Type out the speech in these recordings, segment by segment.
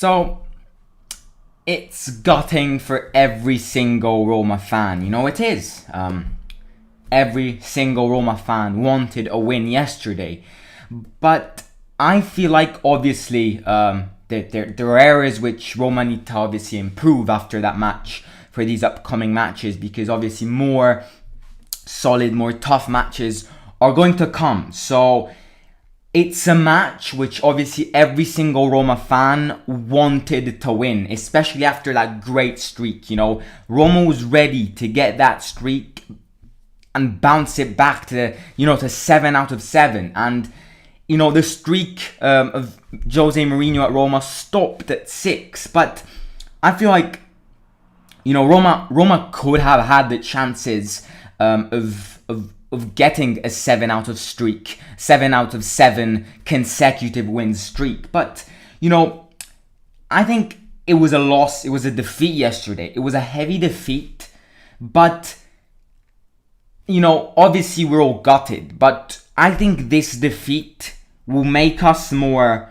So it's gutting for every single Roma fan. It is. Every single Roma fan wanted a win yesterday. But I feel like, obviously, there are areas which Roma need to obviously improve after that match for these upcoming matches, because obviously more solid, more tough matches are going to come. So it's a match which obviously every single Roma fan wanted to win, especially after that great streak. Roma was ready to get that streak and bounce it back to 7 out of 7. And, the streak of Jose Mourinho at Roma stopped at 6. But I feel like, Roma could have had the chances of getting a 7 out of 7 consecutive wins streak. But, I think it was a loss. It was a defeat yesterday. It was a heavy defeat. But, obviously we're all gutted. But I think this defeat will make us more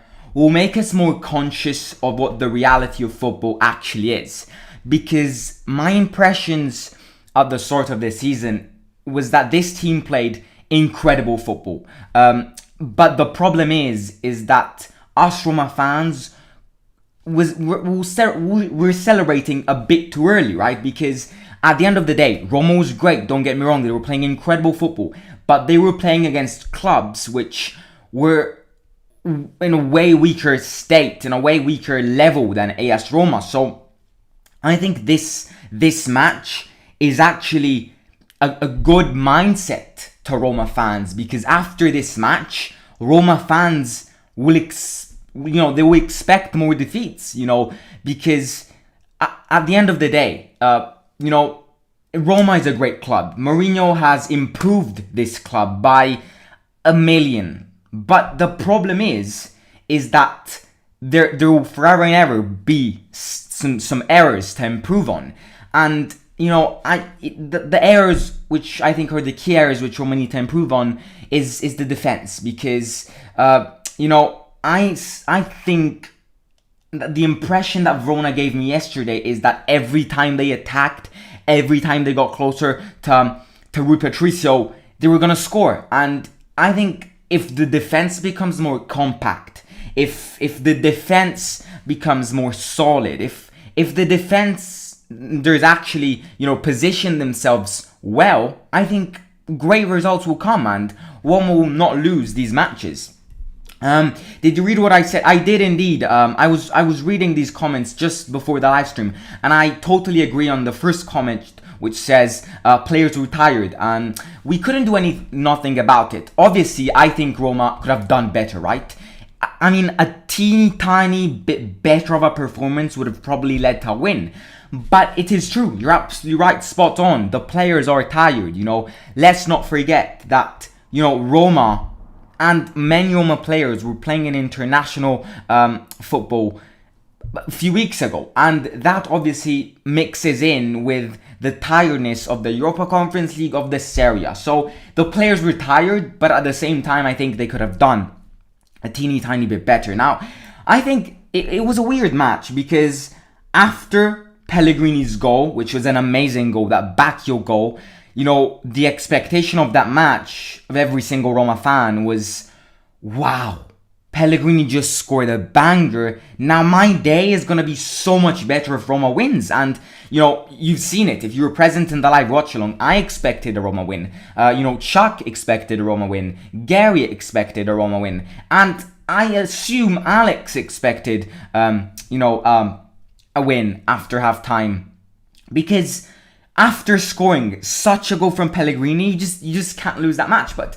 conscious of what the reality of football actually is. Because my impressions at the start of the season was that this team played incredible football. But the problem is that us Roma fans we're celebrating a bit too early, right? Because at the end of the day, Roma was great, don't get me wrong, they were playing incredible football, but they were playing against clubs which were in a way weaker state, in a way weaker level than AS Roma. So I think this match is actually a good mindset to Roma fans, because after this match, Roma fans will they will expect more defeats, because at the end of the day, Roma is a great club. Mourinho has improved this club by a million. But the problem is that there will forever and ever be some errors to improve on. And, the errors which I think are the key errors which Roma need to improve on is the defense. Because, I think that the impression that Verona gave me yesterday is that every time they attacked, every time they got closer to Rui Patricio, they were going to score. And I think if the defense becomes more compact, if the defense becomes more solid, if the defense there's actually position themselves well, I think great results will come and one will not lose these matches. Did you read what I said? I did indeed. I was reading these comments just before the live stream, and I totally agree on the first comment, which says players were tired, and we couldn't do nothing about it. Obviously, I think Roma could have done better, right? I mean, a teeny tiny bit better of a performance would have probably led to a win. But it is true, you're absolutely right, spot on. The players are tired, Let's not forget that, Roma and many Roma players were playing in international football a few weeks ago. And that obviously mixes in with the tiredness of the Europa Conference League, of the Serie A. So the players were tired, but at the same time, I think they could have done a teeny tiny bit better. Now, I think it was a weird match, because after Pellegrini's goal, which was an amazing goal, that Bacchio goal, the expectation of that match of every single Roma fan was, wow, Pellegrini just scored a banger. Now my day is going to be so much better if Roma wins. And, you've seen it. If you were present in the live watch along, I expected a Roma win. Chuck expected a Roma win. Gary expected a Roma win. And I assume Alex expected, a win after half time. Because after scoring such a goal from Pellegrini, you just can't lose that match. But,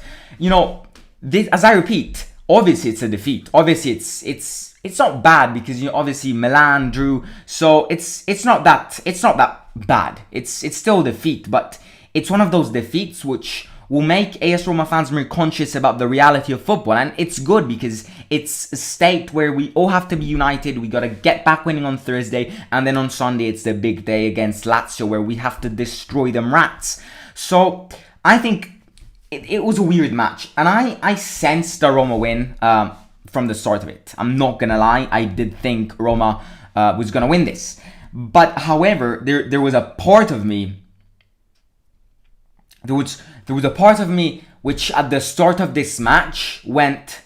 this, as I repeat, obviously it's a defeat. Obviously it's not bad, because obviously Milan drew, so it's not that bad. It's still a defeat, but it's one of those defeats which will make AS Roma fans more conscious about the reality of football, and it's good because it's a state where we all have to be united. We gotta get back winning on Thursday, and then on Sunday it's the big day against Lazio where we have to destroy them rats. So I think it was a weird match, and I sensed a Roma win from the start of it. I'm not gonna lie, I did think Roma was gonna win this. But however, there was a part of me. There was a part of me which at the start of this match went,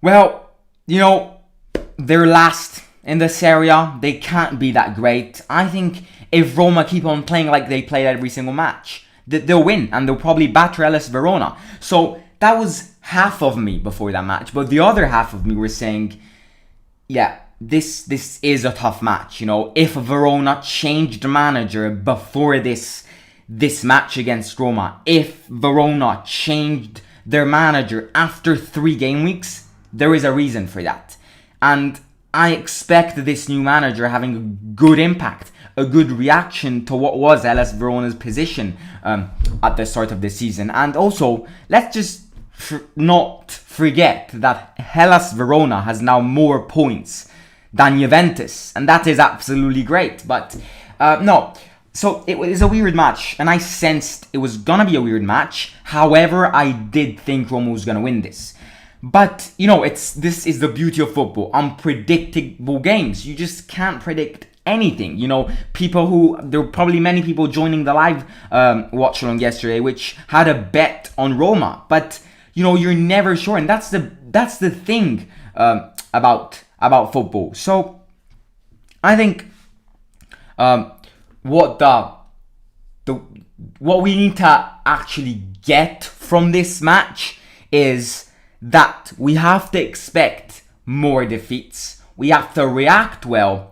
well, they're last in the Serie A. They can't be that great. I think if Roma keep on playing like they played every single match, they'll win and they'll probably batter AS Verona. So that was half of me before that match. But the other half of me were saying, yeah, this is a tough match. If Verona changed the manager before this match against Roma, if Verona changed their manager after 3 game weeks, there is a reason for that. And I expect this new manager having a good impact, a good reaction to what was AS Verona's position at the start of the season. And also, let's just not forget that AS Verona has now more points than Juventus, and that is absolutely great. But no, so it was a weird match, and I sensed it was gonna be a weird match. However, I did think Roma was gonna win this. But this is the beauty of football: unpredictable games. You just can't predict anything. There were probably many people joining the live watch along yesterday which had a bet on Roma, but you're never sure, and that's the thing about football. So I think what we need to actually get from this match is that we have to expect more defeats. We have to react well.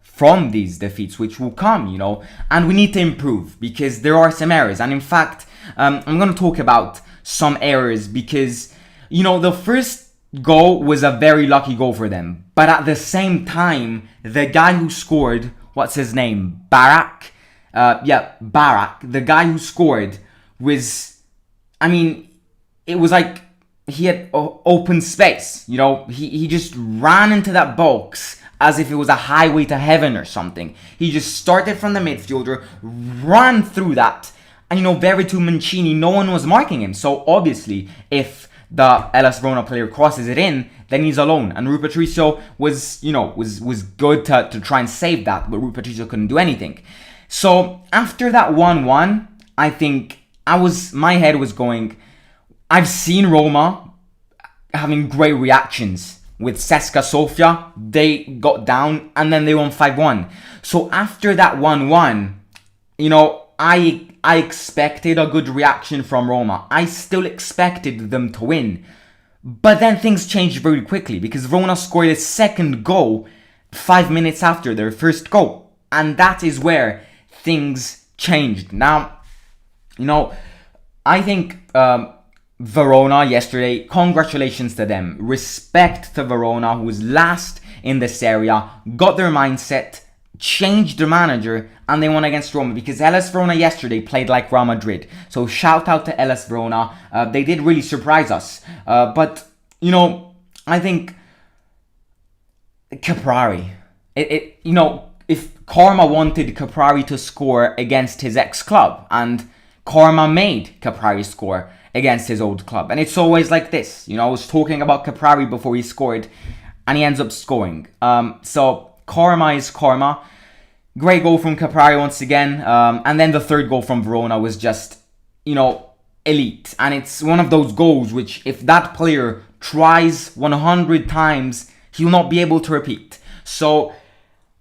From these defeats, which will come, and we need to improve because there are some errors. And in fact, I'm going to talk about some errors because, the first goal was a very lucky goal for them. But at the same time, the guy who scored, what's his name? Barak. The guy who scored was, it was like he had open space. He just ran into that box as if it was a highway to heaven or something. He just started from the midfielder, ran through that, and Veretout Mancini, no one was marking him. So obviously, if the AS Roma player crosses it in, then he's alone. And Rui Patricio was good to try and save that, but Rui Patricio couldn't do anything. So after that 1-1, I think my head was going, I've seen Roma having great reactions. With CSKA Sofia, they got down and then they won 5-1. So after that 1-1, I expected a good reaction from Roma. I still expected them to win. But then things changed very quickly because Verona scored a second goal 5 minutes after their first goal. And that is where things changed. Now, I think Verona yesterday, congratulations to them. Respect to Verona, who was last in the Serie A, got their mindset, changed their manager, and they won against Roma because AS Verona yesterday played like Real Madrid. So shout out to AS Verona. They did really surprise us. But I think Caprari, if Karma wanted Caprari to score against his ex-club, and Karma made Caprari score against his old club. And it's always like this. I was talking about Caprari before he scored, and he ends up scoring. So karma is karma. Great goal from Caprari once again. And then the third goal from Verona was just, elite. And it's one of those goals which, if that player tries 100 times, he'll not be able to repeat. So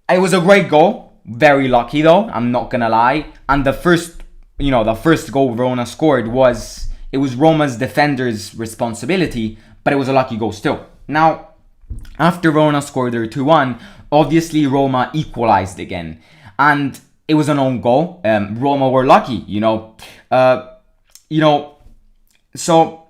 it was a great goal. Very lucky though, I'm not gonna lie. And the first goal Verona scored was Roma's defender's responsibility, but it was a lucky goal still. Now, after Verona scored their 2-1, obviously Roma equalized again. And it was an own goal. Roma were lucky, so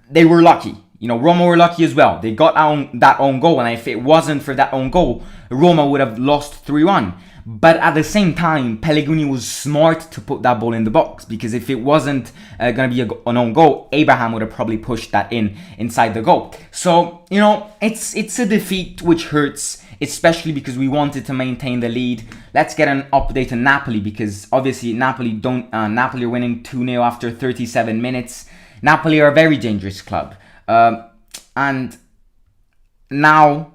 they were lucky. Roma were lucky as well. They got that own goal, and if it wasn't for that own goal, Roma would have lost 3-1. But at the same time, Pellegrini was smart to put that ball in the box, because if it wasn't going to be an own goal, Abraham would have probably pushed that inside the goal. So, it's a defeat which hurts, especially because we wanted to maintain the lead. Let's get an update on Napoli, because obviously Napoli are winning 2-0 after 37 minutes. Napoli are a very dangerous club. And now,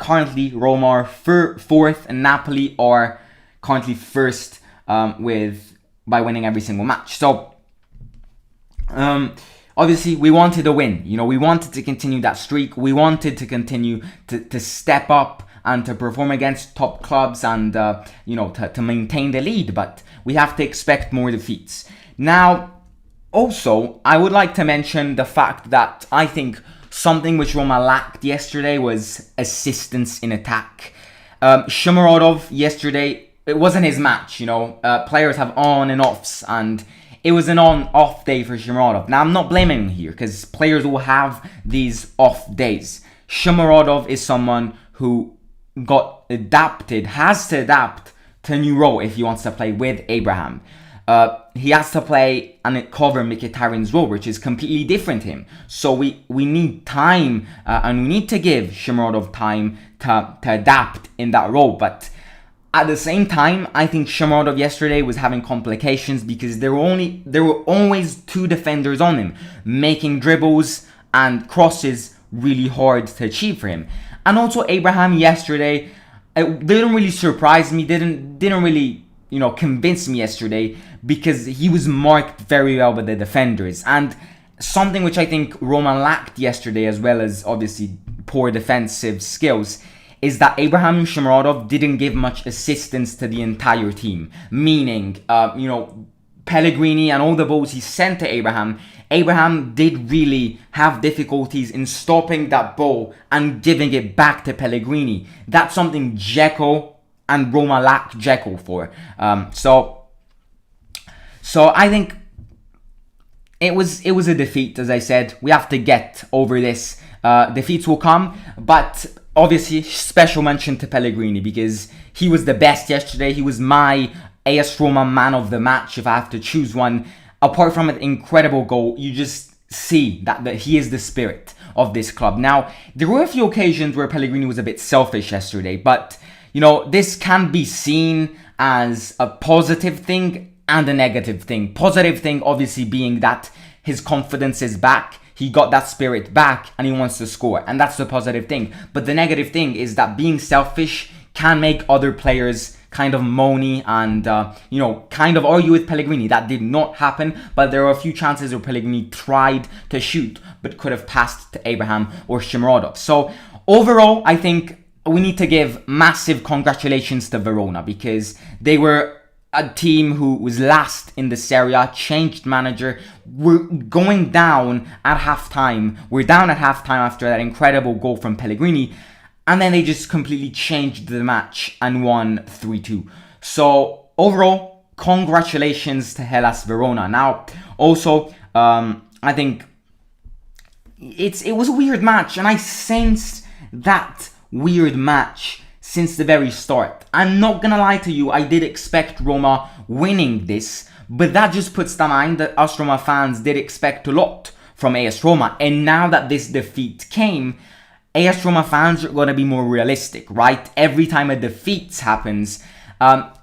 currently, Roma are fourth, and Napoli are currently first by winning every single match. So, obviously, we wanted a win. We wanted to continue that streak. We wanted to continue to step up and to perform against top clubs and, to maintain the lead. But we have to expect more defeats. Now, also, I would like to mention the fact that I think something which Roma lacked yesterday was assistance in attack. Shomurodov yesterday, it wasn't his match, players have on and offs, and it was an on-off day for Shomurodov. Now, I'm not blaming him here, because players will have these off days. Shomurodov is someone who has to adapt to a new role if he wants to play with Abraham. He has to play and cover Mkhitaryan's role, which is completely different to him. So we need time, and we need to give Shomurodov time to adapt in that role. But at the same time, I think Shomurodov yesterday was having complications because there were always two defenders on him, making dribbles and crosses really hard to achieve for him. And also Abraham yesterday, it didn't really surprise me, didn't really convince me yesterday, because he was marked very well by the defenders. And something which I think Roma lacked yesterday, as well as obviously poor defensive skills, is that Abraham Shomurodov didn't give much assistance to the entire team. Meaning, Pellegrini and all the balls he sent to Abraham did really have difficulties in stopping that ball and giving it back to Pellegrini. That's something Dzeko and Roma lacked Dzeko for. So I think it was a defeat, as I said. We have to get over this. Defeats will come, but obviously special mention to Pellegrini, because he was the best yesterday. He was my AS Roma man of the match, if I have to choose one. Apart from an incredible goal, you just see that he is the spirit of this club. Now, there were a few occasions where Pellegrini was a bit selfish yesterday, but this can be seen as a positive thing and a negative thing. Positive thing, obviously, being that his confidence is back. He got that spirit back and he wants to score. And that's the positive thing. But the negative thing is that being selfish can make other players kind of moany and, kind of argue with Pellegrini. That did not happen, but there were a few chances where Pellegrini tried to shoot, but could have passed to Abraham or Shomurodov. So overall, I think we need to give massive congratulations to Verona, because they were a team who was last in the Serie A, changed manager. We're going down at halftime. We're down at halftime after that incredible goal from Pellegrini. And then they just completely changed the match and won 3-2. So overall, congratulations to Hellas Verona. Now, also, I think it was a weird match, and I sensed that weird match since the very start. I'm not gonna lie to you, I did expect Roma winning this, but that just puts to mind that us Roma fans did expect a lot from AS Roma. And now that this defeat came, AS Roma fans are going to be more realistic, right? Every time a defeat happens,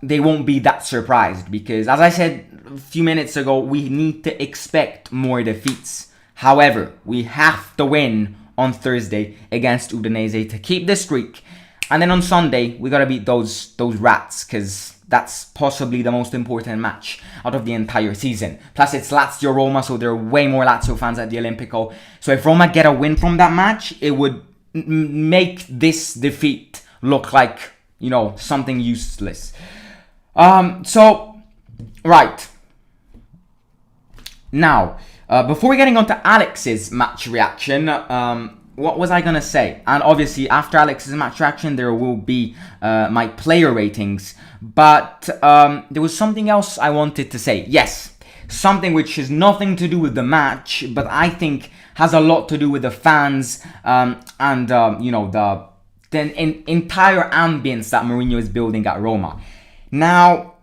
they won't be that surprised, because, as I said a few minutes ago, we need to expect more defeats. However, we have to win on Thursday against Udinese to keep the streak. And then on Sunday, we got to beat those rats, because that's possibly the most important match out of the entire season. Plus, it's Lazio Roma, so there are way more Lazio fans at the Olimpico. So if Roma get a win from that match, it would make this defeat look like, something useless. Right. Now, before getting on to Alex's match reaction, what was I going to say? And obviously, after Alex's match reaction, there will be my player ratings. But there was something else I wanted to say. Yes, something which has nothing to do with the match, but I think has a lot to do with the fans and the entire ambience that Mourinho is building at Roma. Now,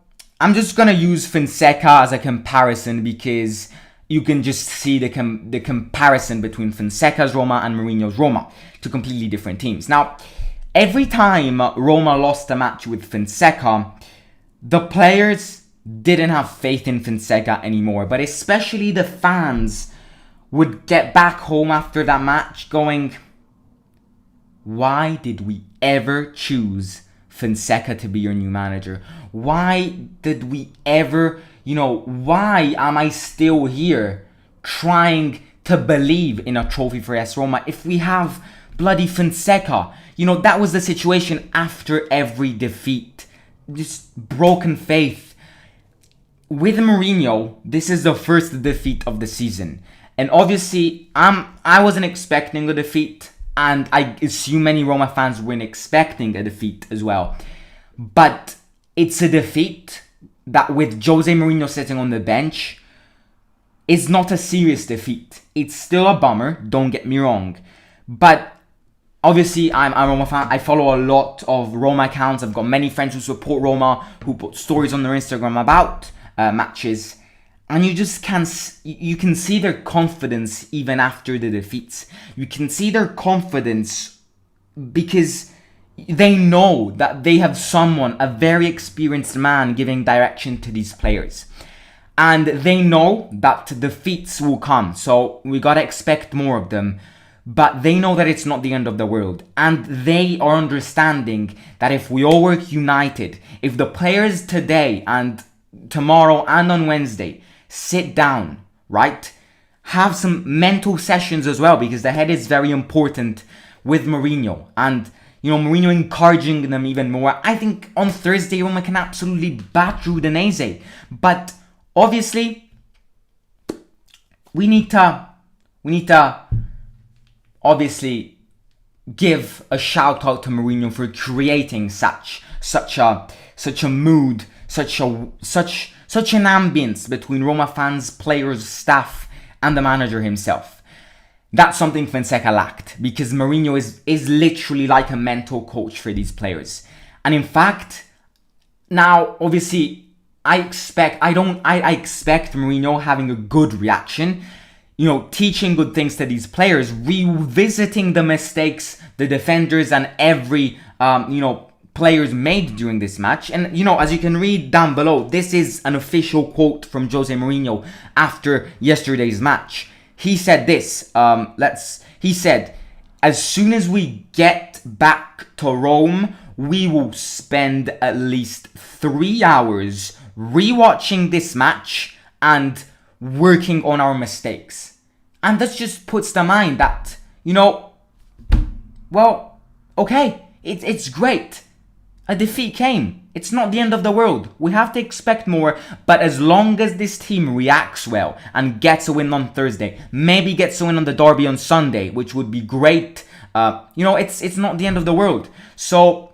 I'm just going to use Fonseca as a comparison, because you can just see the comparison between Fonseca's Roma and Mourinho's Roma, two completely different teams. Now, every time Roma lost a match with Fonseca, the players didn't have faith in Fonseca anymore, but especially the fans would get back home after that match going, why did we ever choose Fonseca to be your new manager? Why did we ever, why am I still here trying to believe in a trophy for AS Roma if we have bloody Fonseca? That was the situation after every defeat. Just broken faith. With Mourinho, this is the first defeat of the season. And obviously, I wasn't expecting a defeat. And I assume many Roma fans weren't expecting a defeat as well. But it's a defeat that, with Jose Mourinho sitting on the bench, is not a serious defeat. It's still a bummer, don't get me wrong. But obviously, I'm a Roma fan. I follow a lot of Roma accounts. I've got many friends who support Roma, who put stories on their Instagram about matches. And you can see their confidence even after the defeats. You can see their confidence because they know that they have someone, a very experienced man, giving direction to these players. And they know that defeats will come, so we gotta expect more of them. But they know that it's not the end of the world. And they are understanding that if we all work united, if the players today and tomorrow and on Wednesday sit down, right? Have some mental sessions as well, because the head is very important with Mourinho. And, Mourinho encouraging them even more. I think on Thursday, Roma can absolutely batter Udinese. But obviously, we need to obviously give a shout out to Mourinho for creating such a mood, such an ambience between Roma fans, players, staff, and the manager himself. That's something Fonseca lacked, because Mourinho is literally like a mental coach for these players. And in fact, now obviously I expect Mourinho having a good reaction, teaching good things to these players, revisiting the mistakes the defenders and every players made during this match. And as you can read down below, this is an official quote from Jose Mourinho after yesterday's match. He said this, he said, as soon as we get back to Rome, we will spend at least 3 hours rewatching this match and working on our mistakes. And that just puts to mind that, well, okay, it's great. A defeat came. It's not the end of the world. We have to expect more, but as long as this team reacts well and gets a win on Thursday, maybe gets a win on the derby on Sunday, which would be great, it's not the end of the world. So,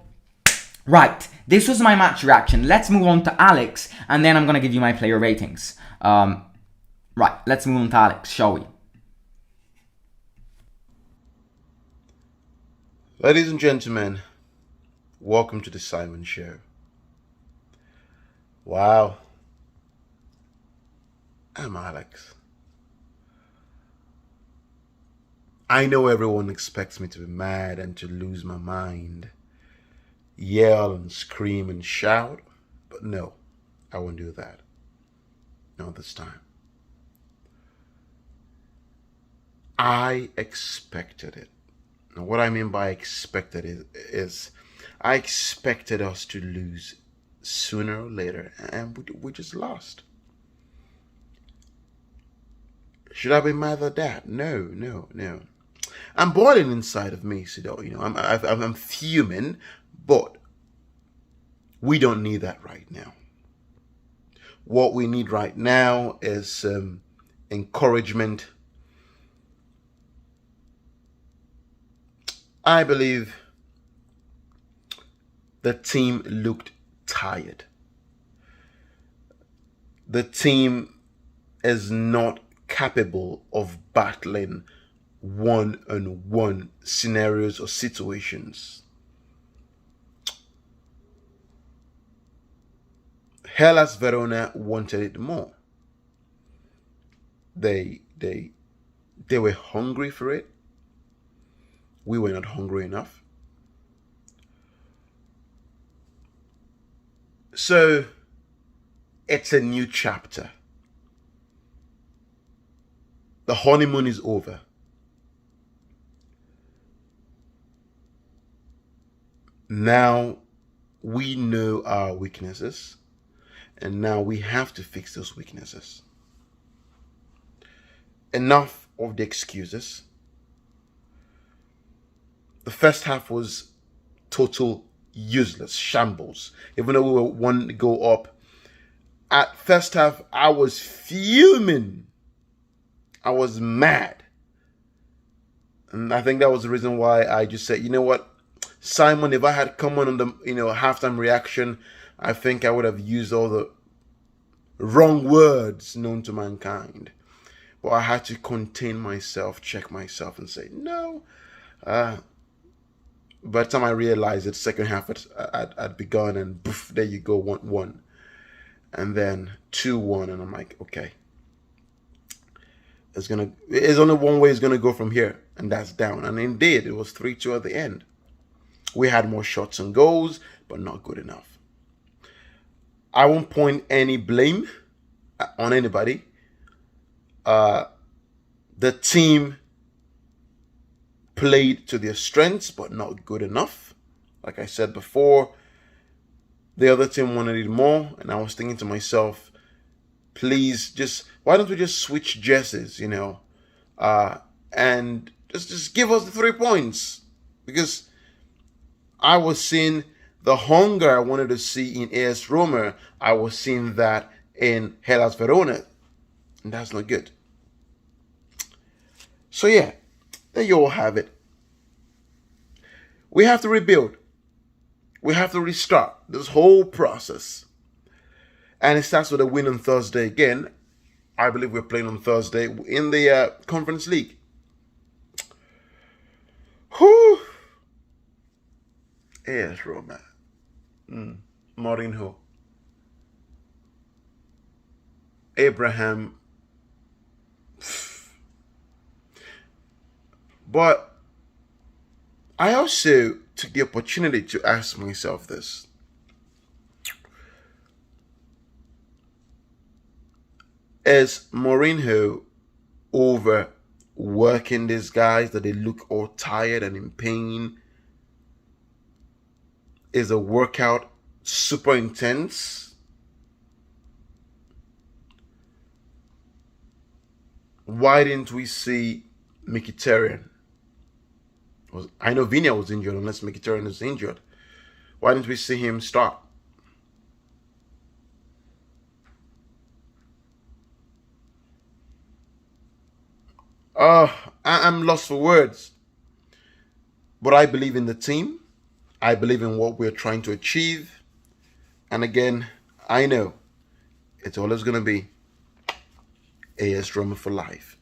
right, this was my match reaction. Let's move on to Alex, and then I'm going to give you my player ratings. Right, let's move on to Alex, shall we? Ladies and gentlemen, welcome to the Simon Show. Wow. I'm Alex. I know everyone expects me to be mad and to lose my mind, yell and scream and shout, but no, I won't do that. Not this time. I expected it. Now, what I mean by expected is I expected us to lose sooner or later, and we just lost. Should I be mad at that? No. I'm boiling inside of me, Sido. I'm fuming, but we don't need that right now. What we need right now is encouragement. I believe the team looked tired. The team is not capable of battling one-on-one scenarios or situations. Hellas Verona wanted it more. They were hungry for it. We were not hungry enough. So it's a new chapter. The honeymoon is over. Now we know our weaknesses, and now we have to fix those weaknesses. Enough of the excuses. The first half was total useless shambles. Even though we were one goal up, at first half I was fuming. I was mad. And I think that was the reason why I just said, you know what, Simon, if I had come on the halftime reaction, I think I would have used all the wrong words known to mankind. But I had to contain myself, check myself, and say, no. By the time I realized that second half had begun, and poof, there you go, 1-1. And then 2-1, and I'm like, okay. It's only one way it's gonna go from here, and that's down. And indeed, it was 3-2 at the end. We had more shots and goals, but not good enough. I won't point any blame on anybody. The team played to their strengths, but not good enough. Like I said before, the other team wanted it more, and I was thinking to myself, please, why don't we just switch jerseys, and just give us the 3 points? Because I was seeing the hunger I wanted to see in AS Roma. I was seeing that in AS Verona, and that's not good. So yeah, there you all have it. We have to rebuild. We have to restart this whole process. And it starts with a win on Thursday again. I believe we're playing on Thursday in the Conference League. Whew. AS Roma. Mourinho. Abraham. But I also took the opportunity to ask myself this. Is Mourinho overworking these guys, that they look all tired and in pain? Is the workout super intense? Why didn't we see Mkhitaryan? I know Vinia was injured, unless Mkhitaryan is injured. Why didn't we see him start? I'm lost for words. But I believe in the team. I believe in what we're trying to achieve. And again, I know it's always going to be AS Roma for life.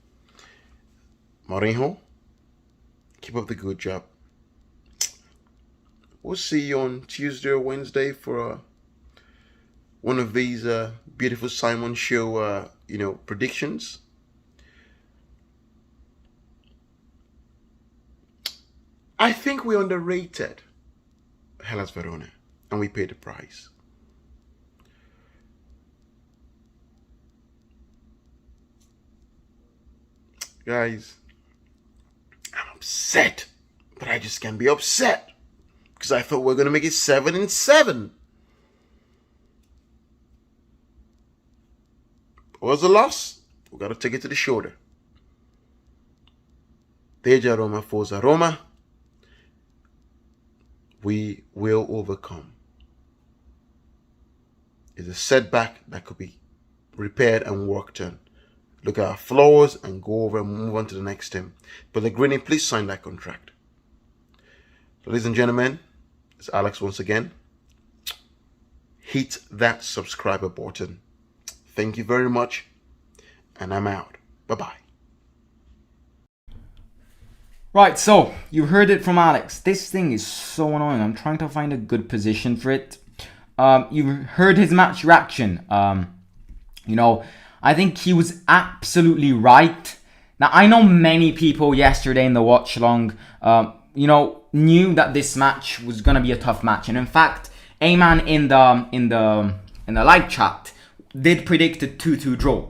Mourinho, keep up the good job. We'll see you on Tuesday or Wednesday for one of these beautiful Simon Show, predictions. I think we underrated Hellas Verona, and we paid the price. Guys, I'm upset, but I just can't be upset because I thought we were going to make it 7-7. It was a loss. We got to take it to the shoulder. Deja Roma, Forza Roma. We will overcome. It's a setback that could be repaired and worked on. Look at our flaws and go over and move on to the next team. Pellegrini, please sign that contract. Ladies and gentlemen, it's Alex once again. Hit that subscriber button. Thank you very much, and I'm out. Bye-bye. Right, so you heard it from Alex. This thing is so annoying. I'm trying to find a good position for it. You heard his match reaction. I think he was absolutely right. Now, I know many people yesterday in the watch along, knew that this match was gonna be a tough match, and in fact, Ayman in the live chat did predict a 2-2 draw.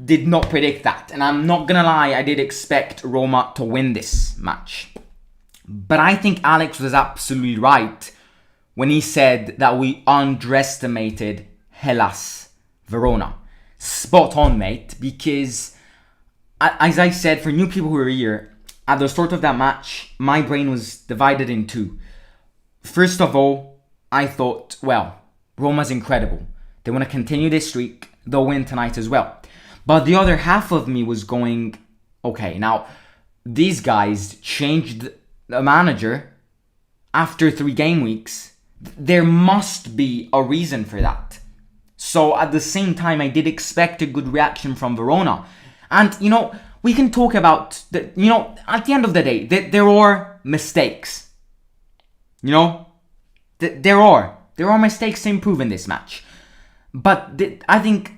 did not predict that. And I'm not going to lie, I did expect Roma to win this match. But I think Alex was absolutely right when he said that we underestimated Hellas Verona. Spot on, mate, because as I said, for new people who are here, at the start of that match, my brain was divided in two. First of all, I thought, well, Roma's incredible. They want to continue this streak. They'll win tonight as well. But the other half of me was going, okay, now, these guys changed the manager after 3 game weeks. There must be a reason for that. So at the same time, I did expect a good reaction from Verona. And, we can talk about, at the end of the day, there are mistakes. There are mistakes to improve in this match. But I think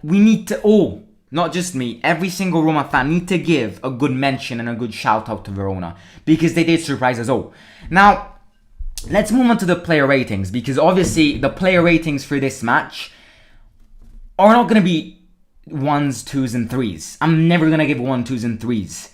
we need to all, not just me, every single Roma fan need to give a good mention and a good shout out to Verona. Because they did surprise us all. Now, let's move on to the player ratings, because obviously the player ratings for this match are not going to be 1s, 2s and 3s. I'm never going to give 1s, 2s and 3s.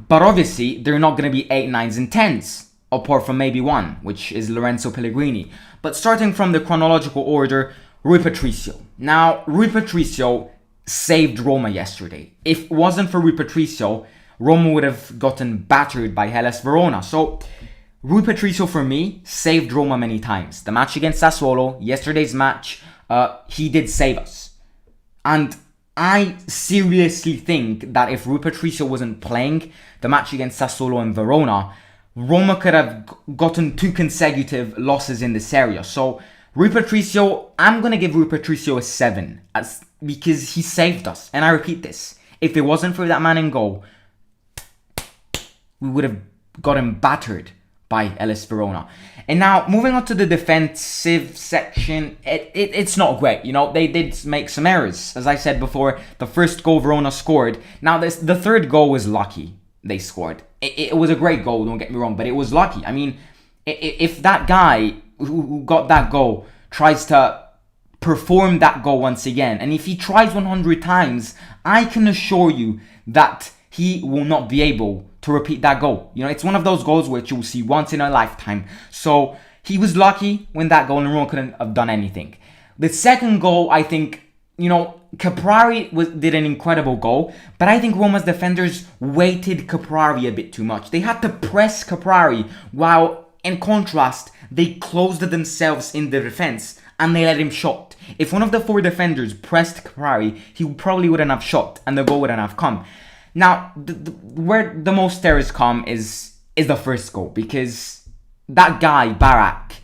But obviously they're not going to be 8, 9s and 10s, apart from maybe one, which is Lorenzo Pellegrini. But starting from the chronological order, Rui Patricio. Now, Rui Patricio saved Roma yesterday. If it wasn't for Rui Patricio, Roma would have gotten battered by Hellas Verona. So Rui Patricio, for me, saved Roma many times. The match against Sassuolo, yesterday's match, he did save us. And I seriously think that if Rui Patricio wasn't playing the match against Sassuolo and Verona, Roma could have gotten 2 consecutive losses in this area. So Rui Patricio, I'm going to give Rui Patricio a 7 because he saved us. And I repeat this, if it wasn't for that man in goal, we would have gotten battered by Hellas Verona. And now, moving on to the defensive section, it's not great. They did make some errors. As I said before, the first goal Verona scored. Now, the third goal was lucky they scored. It was a great goal, don't get me wrong, but it was lucky. I mean, if that guy who got that goal tries to perform that goal once again, and if he tries 100 times, I can assure you that he will not be able to repeat that goal. It's one of those goals which you'll see once in a lifetime. So he was lucky when that goal, and Roma couldn't have done anything. The second goal, I think, Caprari did an incredible goal, but I think Roma's defenders weighted Caprari a bit too much. They had to press Caprari, while in contrast, they closed themselves in the defense and they let him shot. If one of the 4 defenders pressed Caprari, he probably wouldn't have shot and the goal wouldn't have come. Now, where the most errors come is the first goal, because that guy, Barak,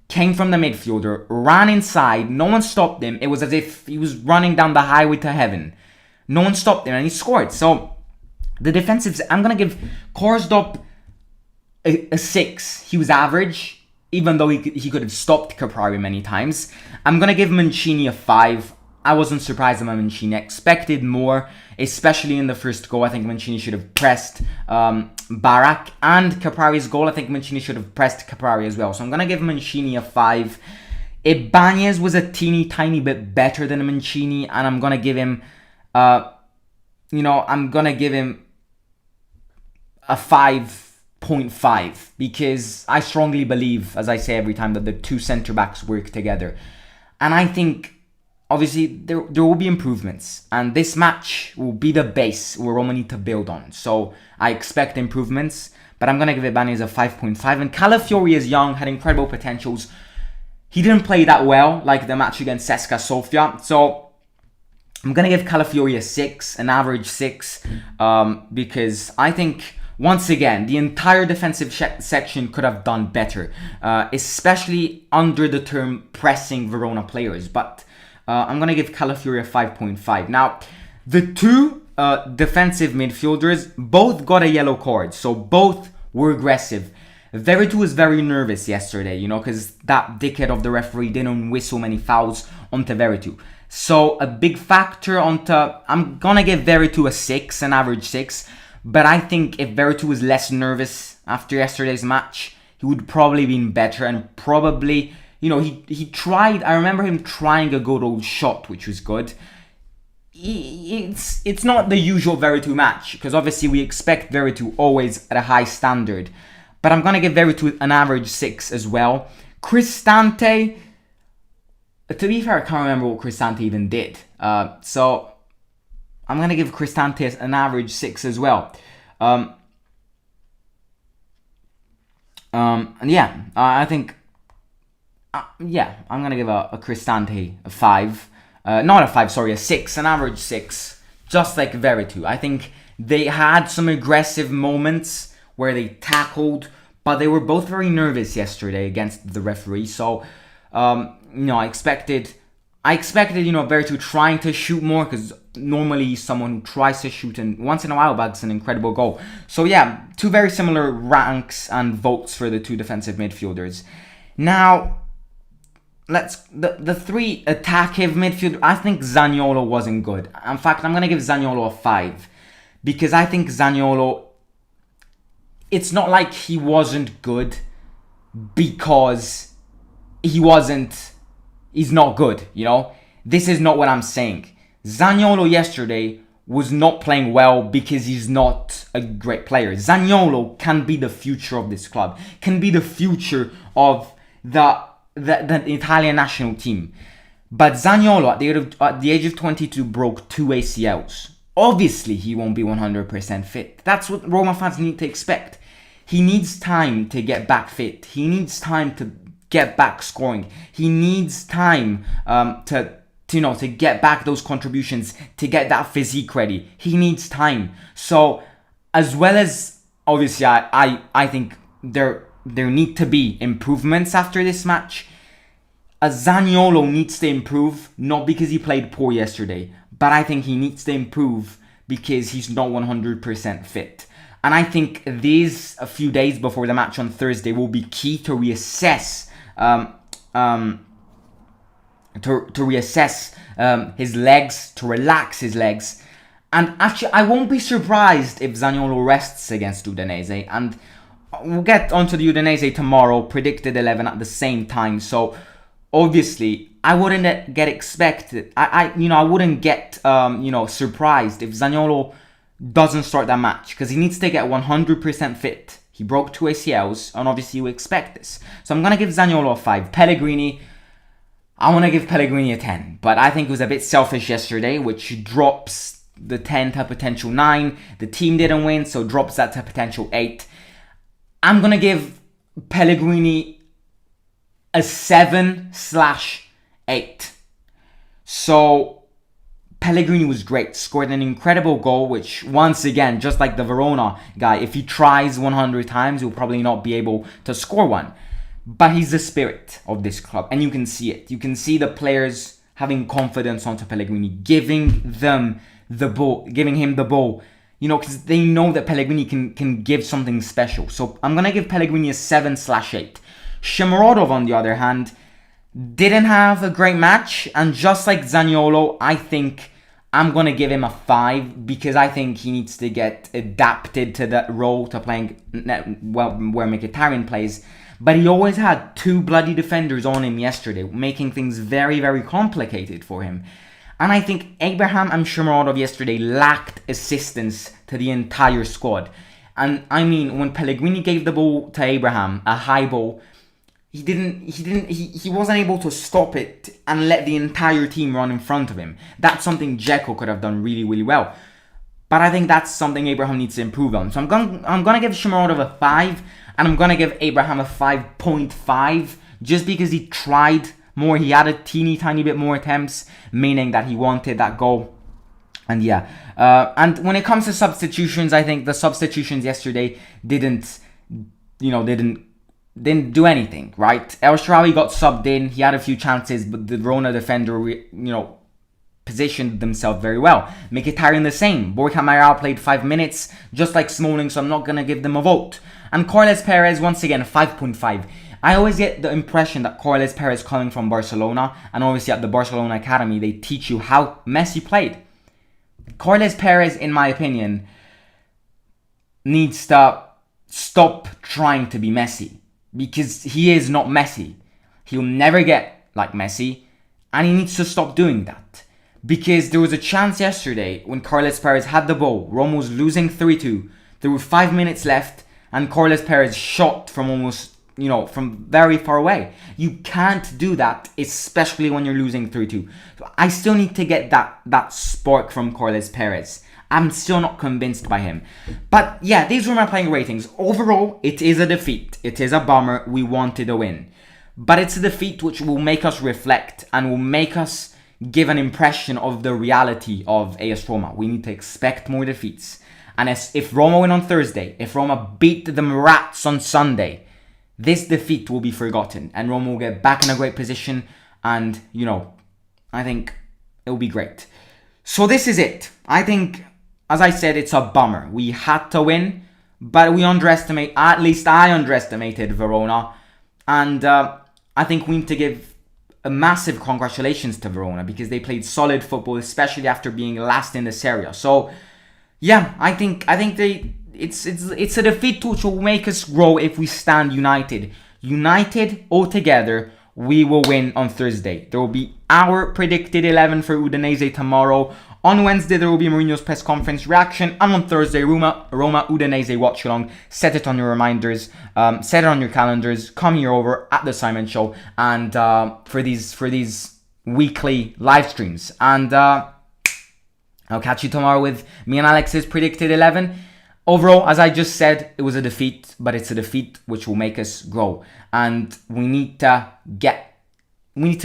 came from the midfielder, ran inside, no one stopped him. It was as if he was running down the highway to heaven. No one stopped him and he scored. So, the defensives, I'm going to give Karsdorp a 6. He was average, even though he could have stopped Caprari many times. I'm going to give Mancini a 5. I wasn't surprised about Mancini. I expected more, especially in the first goal. I think Mancini should have pressed Barak, and Caprari's goal, I think Mancini should have pressed Caprari as well. So I'm going to give Mancini a 5. Ibanez was a teeny tiny bit better than Mancini, and I'm going to give him, a 5.5, because I strongly believe, as I say every time, that the 2 centre-backs work together. And I think, obviously, there will be improvements, and this match will be the base where Roma need to build on. So I expect improvements, but I'm going to give Ibanez a 5.5. And Calafiori is young, had incredible potentials. He didn't play that well, like the match against CSKA Sofia. So I'm going to give Calafiori a 6, an average 6, because I think, once again, the entire defensive section could have done better, especially under the term pressing Verona players. But I'm going to give Calafiori a 5.5. Now, the 2 defensive midfielders both got a yellow card, so both were aggressive. Veretout was very nervous yesterday, because that dickhead of the referee didn't whistle many fouls onto Veretout. So a big factor I'm going to give Veretout a 6, an average 6. But I think if Veretout was less nervous after yesterday's match, he would probably been better and probably he tried. I remember him trying a good old shot, which was good. It's not the usual Veretout match, because obviously we expect Veretout always at a high standard. But I'm going to give Veretout an average 6 as well. Cristante, to be fair, I can't remember what Cristante even did. So I'm going to give Cristante an average 6 as well. And yeah, I think, I'm going to give a Cristante a 5. Not a 5, sorry, a 6, an average 6. Just like Veretout. I think they had some aggressive moments where they tackled, but they were both very nervous yesterday against the referee. So, I expected, Veretout trying to shoot more, because normally he's someone who tries to shoot, and once in a while bags an incredible goal. So yeah, two very similar ranks and votes for the two defensive midfielders. Now, the three attacking midfielders. I think Zaniolo wasn't good. In fact, I'm gonna give Zaniolo a 5, because I think Zaniolo, it's not like he wasn't good because he's not good, This is not what I'm saying. Zaniolo yesterday was not playing well because he's not a great player. Zaniolo can be the future of this club, can be the future of the Italian national team. But Zaniolo, at the age of 22, broke 2 ACLs. Obviously, he won't be 100% fit. That's what Roma fans need to expect. He needs time to get back fit. He needs time to get back scoring. He needs time to get back those contributions, to get that physique ready. He needs time. So, as well as, obviously, I think there need to be improvements after this match. Zaniolo needs to improve, not because he played poor yesterday, but I think he needs to improve because he's not 100% fit. And I think these a few days before the match on Thursday will be key to reassess his legs, to relax his legs. And actually, I won't be surprised if Zaniolo rests against Udinese. And we'll get onto the Udinese tomorrow, predicted 11 at the same time. So obviously, I wouldn't get expected. I wouldn't get surprised if Zaniolo doesn't start that match, because he needs to get 100% fit. He broke 2 ACLs, and obviously you expect this. So I'm gonna give Zaniolo a 5. Pellegrini, I want to give Pellegrini a 10, but I think it was a bit selfish yesterday, which drops the 10 to potential 9. The team didn't win, so drops that to potential 8. I'm gonna give Pellegrini a 7/8. So Pellegrini was great, scored an incredible goal, which once again, just like the Verona guy, if he tries 100 times, he'll probably not be able to score one. But he's the spirit of this club, and you can see it. You can see the players having confidence onto Pellegrini, giving him the ball, because they know that Pellegrini can give something special. So I'm going to give Pellegrini a 7/8. Shomurodov, on the other hand, didn't have a great match, and just like Zaniolo, I think I'm going to give him a 5, because I think he needs to get adapted to that role, to playing where Mkhitaryan plays. But he always had 2 bloody defenders on him yesterday, making things very, very complicated for him. And I think Abraham and Shomurodov yesterday lacked assistance to the entire squad. And I mean, when Pellegrini gave the ball to Abraham, a high ball, he wasn't able to stop it and let the entire team run in front of him. That's something Dzeko could have done really, really well. But I think that's something Abraham needs to improve on. So I'm gonna give Shomurodov a 5, and I'm gonna give Abraham a 5.5, just because he tried more. He had a teeny tiny bit more attempts, meaning that he wanted that goal. And yeah, and when it comes to substitutions, I think the substitutions yesterday didn't do anything, right? El Shaarawy got subbed in. He had a few chances, but the Verona defender, positioned themselves very well. Mkhitaryan the same. Borja Mayoral played 5 minutes, just like Smalling, so I'm not going to give them a vote. And Carles Perez, once again, 5.5. I always get the impression that Carles Perez, coming from Barcelona, and obviously at the Barcelona Academy, they teach you how Messi played. Carles Perez, in my opinion, needs to stop trying to be Messi, because he is not Messi. He'll never get like Messi, and he needs to stop doing that. Because there was a chance yesterday when Carlos Perez had the ball. Roma was losing 3-2. There were 5 minutes left, and Carlos Perez shot from almost, from very far away. You can't do that, especially when you're losing 3-2. So I still need to get that spark from Carlos Perez. I'm still not convinced by him. But yeah, these were my playing ratings. Overall, it is a defeat. It is a bummer. We wanted a win. But it's a defeat which will make us reflect and will make us give an impression of the reality of AS Roma. We need to expect more defeats. And if Roma win on Thursday, if Roma beat the Rats on Sunday, this defeat will be forgotten. And Roma will get back in a great position. And, I think it will be great. So this is it. I think, as I said, it's a bummer. We had to win, but at least I underestimated Verona. And I think we need to give a massive congratulations to Verona because they played solid football, especially after being last in the Serie A. So, yeah, I think it's a defeat which will make us grow if we stand united. United all together, we will win on Thursday. There will be our predicted 11 for Udinese tomorrow. On Wednesday, there will be Mourinho's press conference reaction. And on Thursday, Roma Udinese watch along. Set it on your reminders. Set it on your calendars. Come here over at the Simon Show and for these weekly live streams. And I'll catch you tomorrow with me and Alex's predicted 11. Overall, as I just said, it was a defeat, but it's a defeat which will make us grow. And we need to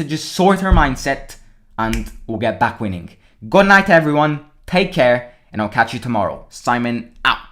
just sort our mindset and we'll get back winning. Good night, everyone. Take care, and I'll catch you tomorrow. Simon out.